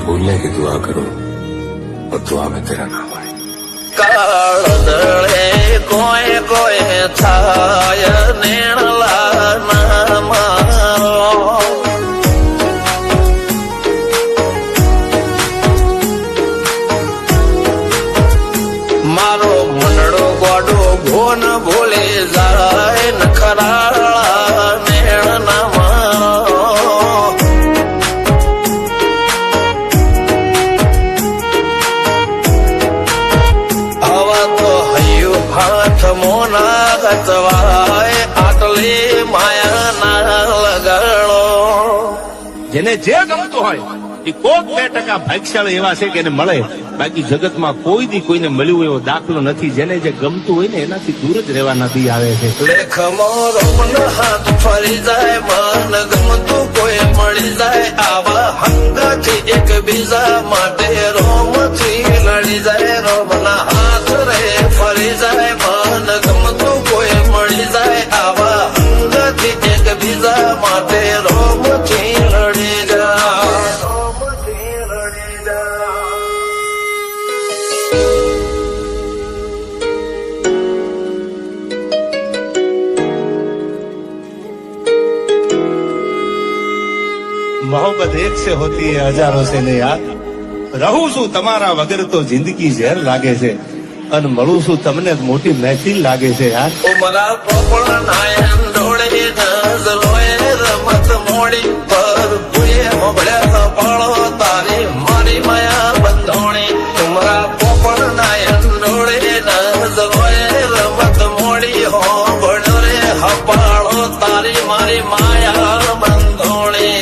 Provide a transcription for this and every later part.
भूलने की दुआ करो और दुआ में तेरा नाम आए। काळदळे कोय कोय थाय नेणला नाम मारो मनडो गोडो भोन भूले जाय नखराळा नेण नाम हवा तो हयु हाथ मोना गतवाय आटले माया ना लगाड़ो જેને જે ગમતું હોય એ કોક 2% ભાગ્યશાળી એવા છે કે એને મળે, બાકી જગતમાં કોઈ દી કોઈને મળ્યું એવો દાખલો નથી. જેને જે ગમતું હોય ને એનાથી દૂર જ રહેવાના દી આવે છે. લેખમો રોમન હાથ ફરી જાય મન ગમતું કોઈ મળી જાય આવા હંગથી એકબીજા માટે રોમથી લડી જાય રોમના હાથ રે ફરી જાય મન ગમતું કોઈ મળી જાય આવા હંગથી એકબીજા માટે રોમથી લડી જાય રોમથી લડી જાય. मोहब्बत एक से होती है हजारों से ने याद. રહું છું તમારા વગર તો જિંદગી ઝેર લાગે છે અને મળું છું તમને મોટી મહેફિલ લાગે છે યાર. ઉમરા પોપળ નાયન ડોળે નજલોએ રમત મોડી પર ભૂએ મોગળ્યા પાળો તારી મારી માયા બંધોણી. ઉમરા પોપળ નાયન ડોળે નજલોએ રમત મોડી હો બળો રે હપાળો તારી મારી માયા બંધોણી.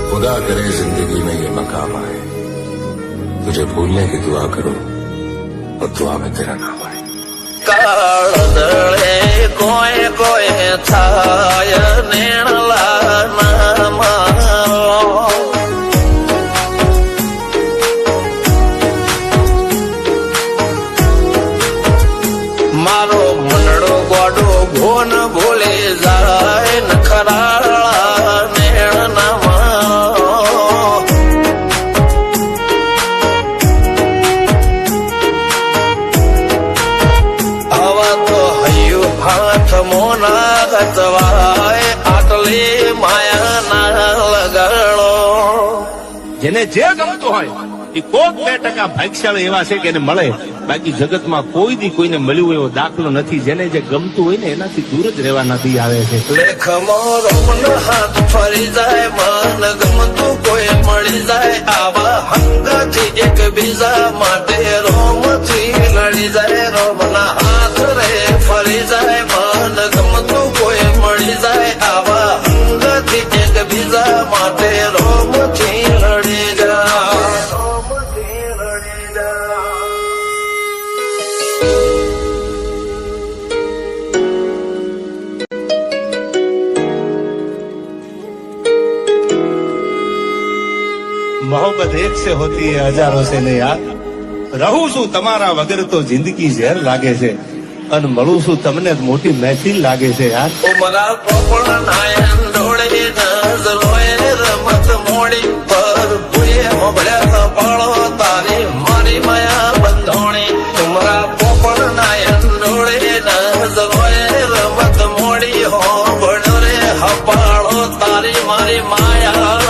खुदा करे जिंदगी में ये मकाम आए, तुझे भूलने की दुआ करो और दुआ में तेरा नाम आए. કાળદળે કોય કોય થાય નેણલા નામ મારો મનડો ગોડો ભોન ભૂલે જાય નખરાળા નેણ નામ હવા તો હયુ હાથ મોના ગતવાય આટલે માયા ના લગાડો. જેને જે ગમતું હોય એ કોક 2% ભાગ્યશાળી એવા છે કે એને મળે, બાકી જગતમાં કોઈ દી કોઈને મળ્યું એવો દાખલો નથી. જેને જે ગમતું હોય ને એનાથી દૂર જ રહેવાના દી આવે છે. લેખમો રોમન હાથ ફરી જાય મન ગમતું કોઈ મળી જાય આવા હંગથી એકબીજા માટે રોમથી લડી જાય રોમના હાથ રે ફરી જાય મન ગમતું કોઈ મળી જાય આવા હંગથી એકબીજા માટે રોમથી લડી જાય રોમથી લડી જાય. मोहब्बत एक से होती है हजारों से ने याद. રહું છું તમારા વગર તો જિંદગી ઝેર લાગે છે અને મળું છું તમને મોટી મહેફિલ લાગે છે યાર. ઉમરા પોપળ નાયન ડોળે નજલોએ રમત મોડી પર ભૂએ મોગળ્યા પાળો તારી મારી માયા બંધોણી. ઉમરા પોપળ નાયન ડોળે નજલોએ રમત મોડી હો બળો રે હપાળો તારી મારી માયા